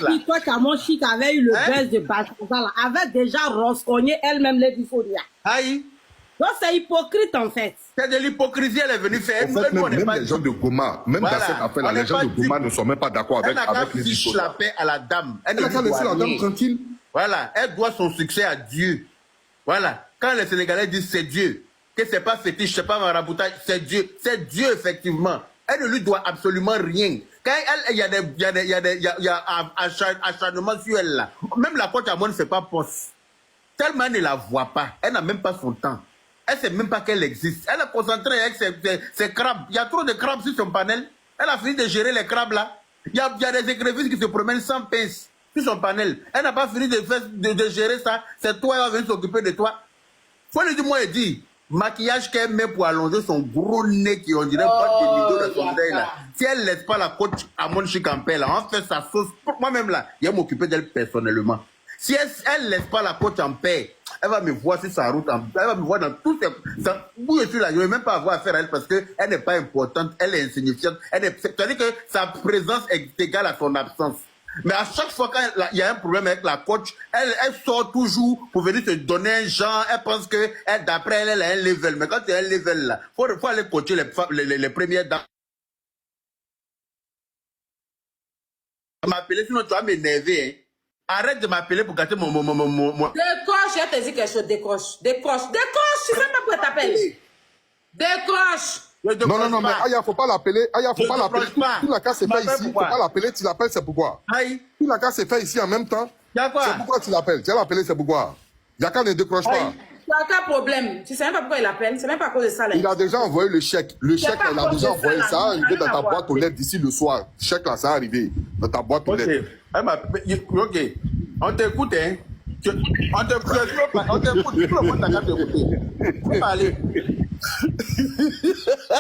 là. Si toi, Camon Chic avait eu le buzz de Bachata, là, avait déjà roscogné elle-même les Biforia. Aïe. Donc c'est hypocrite en fait. C'est de l'hypocrisie, elle est venue faire. En fait, même les gens de Goma, même dans cette affaire-là, les gens de Goma ne sont même pas d'accord avec les histoires. Elle n'a qu'à fiche la paix à la dame. Elle n'a qu'à laisser la dame tranquille. Voilà, elle doit son succès à Dieu. Voilà, quand les Sénégalais disent c'est Dieu, que c'est pas fétiche, c'est pas maraboutage, c'est Dieu effectivement. Elle ne lui doit absolument rien. Quand il y a acharnement sur elle là, même la côte à moi ne fait pas poste. Tellement elle ne la voit pas, elle n'a même pas son temps. Elle ne sait même pas qu'elle existe. Elle est concentrée avec ses crabes. Il y a trop de crabes sur son panel. Elle a fini de gérer les crabes là. Il y a des écrevisses qui se promènent sans pince sur son panel. Elle n'a pas fini de gérer ça. C'est toi, elle va venir s'occuper de toi. Faut lui dire, moi, elle dit, maquillage qu'elle met pour allonger son gros nez qui on dirait pas de milieu de son nez là. Si elle ne laisse pas la coach à mon chicampé là, on fait sa sauce. Moi-même là, il va m'occuper d'elle personnellement. Si elle ne laisse pas la coach en paix, elle va me voir sur sa route, elle va me voir dans tout ces... Où je suis là, je ne vais même pas avoir affaire à elle parce qu'elle n'est pas importante, elle est insignifiante. C'est-à-dire que sa présence est égale à son absence. Mais à chaque fois qu'il y a un problème avec la coach, elle sort toujours pour venir te donner un genre. Elle pense que d'après elle a un level. Mais quand tu as un level là, il faut aller coacher les premières dames. Tu m'as appelé, sinon tu vas m'énerver. Hein. Arrête de m'appeler pour gâter mon... Décroche, je te dis quelque chose, décroche. Décroche, tu sais pas pourquoi t'appelles. Décroche. Non, mais Aya, faut pas l'appeler. Aya, faut pas l'appeler. Tout la cas c'est fait ici. Faut pas l'appeler, tu l'appelles, c'est pourquoi. Aïe. Tout la cas c'est fait ici en même temps. C'est pourquoi tu l'appelles. Tu as l'appelé, c'est pourquoi. Yaka ne décroche pas. Tu as aucun problème. Tu sais même pas pourquoi il appelle. C'est même pas à cause de ça. Là. Il a déjà envoyé le chèque. Le chèque, il a déjà envoyé. Ça va arriver dans ta boîte aux lettres d'ici le soir. Le chèque là, ça va arriver dans ta boîte aux lettres. Ok. On t'écoute, hein. On t'écoute. Tout le monde t'a qu'à t'écouter. Faut parler.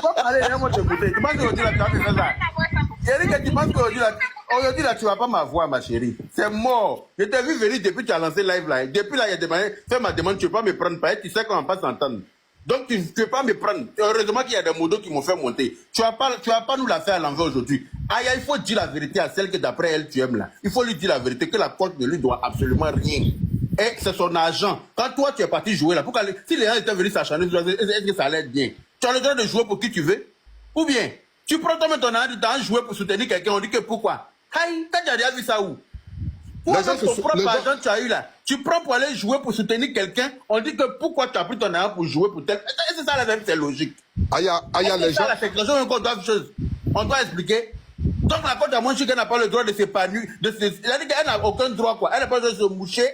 Faut parler, hein, moi t'écouter. Tu penses qu'aujourd'hui là, tu as fait ça. Eric, tu penses qu'aujourd'hui là, tu vas pas m'avoir, ma chérie. C'est mort. Je t'ai vu venir depuis que tu as lancé live là. Depuis là, il y a demandé, fais ma demande, tu ne peux pas me prendre. Tu sais qu'on va pas s'entendre. Donc, tu ne peux pas me prendre. Heureusement qu'il y a des modos qui m'ont fait monter. Tu vas pas nous la faire à l'envers aujourd'hui. Aïe, il faut dire la vérité à celle que d'après elle, tu aimes là. Il faut lui dire la vérité que la coach ne lui doit absolument rien. Et c'est son argent. Quand toi, tu es parti jouer là, pourquoi, si les gens étaient venus s'acharner, est-ce que ça allait être bien? Tu as le droit de jouer pour qui tu veux? Ou bien, tu prends toi-même ton argent, tu as joué pour soutenir quelqu'un, on dit que pourquoi? Aïe, tu as déjà vu ça où? Pour ton propre argent tu as eu là, tu prends pour aller jouer pour soutenir quelqu'un, on dit que pourquoi tu as pris ton argent pour jouer pour tel... C'est ça la même, c'est logique. Aïe, les gens... On doit expliquer. Donc la côte à moi, je n'a pas le droit de s'épanouir. Elle n'a aucun droit, quoi. Elle n'a pas le droit de se moucher.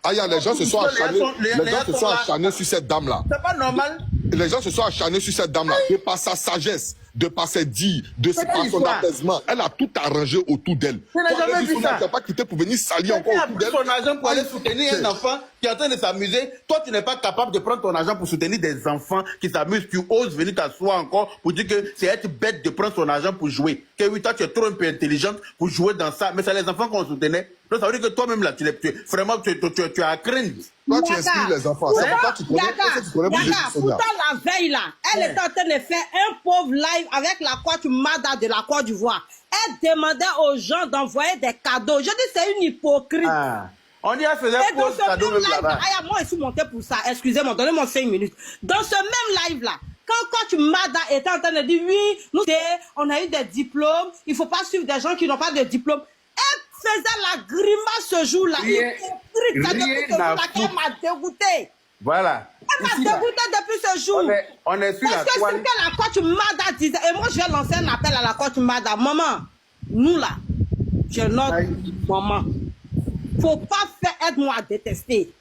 Aïe, les gens se sont acharnés sur cette dame-là. C'est pas normal. Les gens se sont acharnés sur cette dame-là, de par sa sagesse, de par ses dires, de par son apaisement. Elle a tout arrangé autour d'elle. Elle n'a jamais vu ça. Tu n'as pas quitté pour venir salir encore autour d'elle. Son argent pour aller soutenir un enfant qui est en train de s'amuser. Toi, tu n'es pas capable de prendre ton argent pour soutenir des enfants qui s'amusent. Tu oses venir t'asseoir encore pour dire que c'est être bête de prendre son argent pour jouer. Que oui, toi, tu es trop un peu intelligente pour jouer dans ça. Mais c'est les enfants qu'on soutenait. Donc, ça veut dire que toi-même, là, tu as à craindre. Toi, tu inspires les enfants. C'est pourquoi tu connais pourtant, la veille, là, elle était en train de faire un pauvre live avec la coach Mada de la Côte d'Ivoire. Elle demandait aux gens d'envoyer des cadeaux. Je dis, c'est une hypocrite. Ah. On y a fait un pauvre cadeau même là-bas. Moi, je suis monté pour ça. Excusez-moi, donnez-moi 5 minutes. Dans ce même live-là, quand coach Mada était en train de dire, oui, on a eu des diplômes, il ne faut pas suivre des gens qui n'ont pas de diplôme. Elle faisait la grimace ce jour-là. Elle m'a dégoûté. Voilà. Elle m'a dégoûté depuis ce jour. On est sur parce que ce que la coach Mada disait, et moi je vais lancer un appel à la coach Mada. Maman, nous là, je note, maman, faut pas faire aide-moi à détester.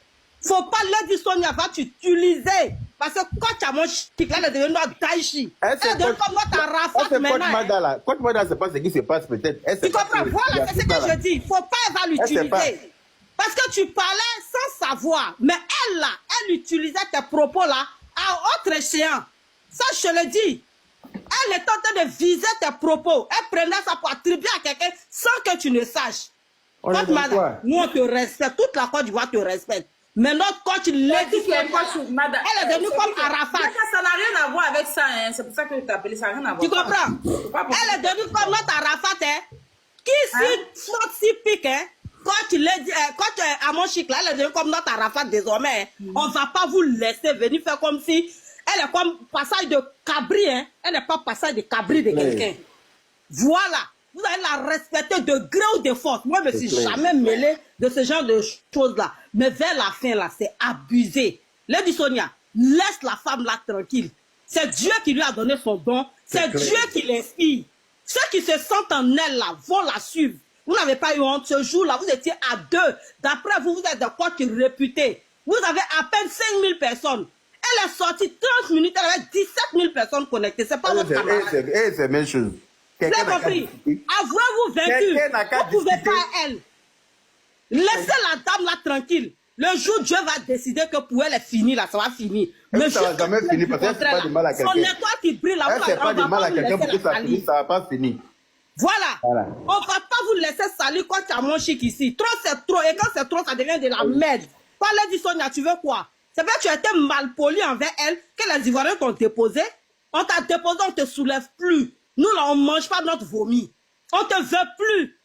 Faut pas le dire Sonia va t'utiliser. Parce que coach à mon chic, là, elle est devenue notre Taichi. Elle est devenue comme notre Arafat maintenant. Coach Mada, c'est pas ce qui se passe peut-être. Tu comprends? Voilà, c'est ce que je dis. Faut pas elle va l'utiliser. Parce que tu parlais sans savoir. Mais elle, là, elle utilisait tes propos, là, à autre échéant. Ça, je te le dis. Elle est en train de viser tes propos. Elle prenait ça pour attribuer à quelqu'un sans que tu ne saches. Madame, nous, on te respecte. Toute la Côte d'Ivoire te respecte. Mais notre coach, elle est devenue comme Arafat. Ça n'a rien à voir avec ça. Hein. C'est pour ça que tu t'appelles. Ça n'a rien à voir. Tu comprends? Elle est devenue comme notre Arafat. Hein? Qui si faute si pique, hein? Quand tu l'as dit, quand Amon Chic là, elle est devenue comme notre Arafat désormais, hein? On va pas vous laisser venir faire comme si elle est comme passage de cabri, hein? Elle n'est pas passage de cabri de quelqu'un. Voilà. Vous allez la respecter de gré ou de force. Moi, je me suis jamais mêlé de ce genre de choses-là. Mais vers la fin, là, c'est abusé. Lady Sonia, laisse la femme là tranquille. C'est Dieu qui lui a donné son don. C'est Dieu qui l'inspire. Ceux qui se sentent en elle, là, vont la suivre. Vous n'avez pas eu honte. Ce jour-là, vous étiez à 2. D'après vous, vous êtes de quoi qui réputé. Vous avez à peine 5000 personnes. Elle est sortie 30 minutes, elle avait 17 000 personnes connectées. C'est pas votre camarade. C'est la même chose. Vous avez compris? Avouez-vous vaincu. Vous ne pouvez pas elle. Laissez la dame là tranquille. Le jour où Dieu va décider que pour elle est fini là, ça va finir. Mais ça va jamais finir parce qu'elle ne fait pas de mal à quelqu'un. Son étoile qui brille là, elle ne fait pas de mal à quelqu'un pour que ça finisse, ça ne va pas finir. Voilà. On ne va pas vous laisser salir quand tu as mon chic ici. Trop c'est trop. Et quand c'est trop, ça devient de la merde. Pas Lady Sonia, tu veux quoi? C'est vrai que tu as été mal poli envers elle, que les Ivoiriens t'ont déposé. On t'a déposé, on ne te soulève plus. Nous là, on ne mange pas notre vomi. On ne te veut plus.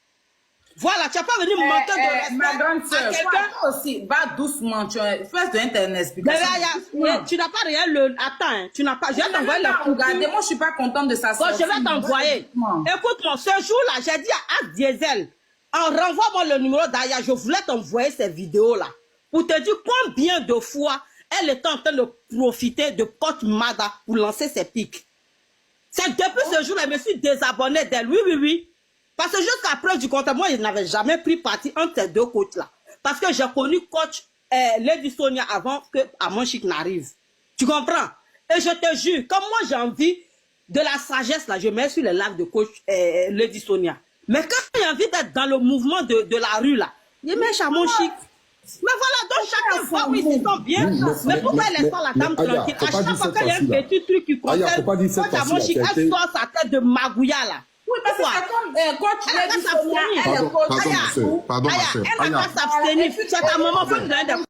Voilà, tu n'as pas venu manquer de respect. Ma grande sœur, toi aussi, va doucement, tu fais de internet. Tu n'as pas rien le... Attends, hein, tu n'as pas... Je vais t'envoyer le coup. Regardez, moi, je ne suis pas contente de ça. Bon, je vais t'envoyer. Écoute-moi, ce jour-là, j'ai dit à As Diesel, renvoie-moi le numéro d'Aya, je voulais t'envoyer ces vidéos-là pour te dire combien de fois elle était en train de profiter de Coach Mada pour lancer ses pics. C'est depuis ce jour-là, je me suis désabonné d'elle. Oui. Parce que jusqu'à preuve du contraire, moi, je n'avais jamais pris parti entre ces deux coachs-là. Parce que j'ai connu coach Lady Sonia avant que Amon Chic n'arrive. Tu comprends? Et je te jure, comme moi j'ai envie de la sagesse, là, je mets sur les lives de coach Lady Sonia. Mais quand j'ai envie d'être dans le mouvement de la rue, là, je mets Amon Chic. Mais voilà, donc chacun voit où ils se sent bien. Mais pourquoi elle laisse pas la dame tranquille? À chaque fois qu'il y a un petit truc qui concerne, coach Amon Chic, elle sort sa tête de magouilla, là. Oui, parce que c'est comme coach Lady Sonia, elle est coach. Pardon, ma soeur. Elle n'a pas s'abstenir. C'est un moment, il faut lui donner des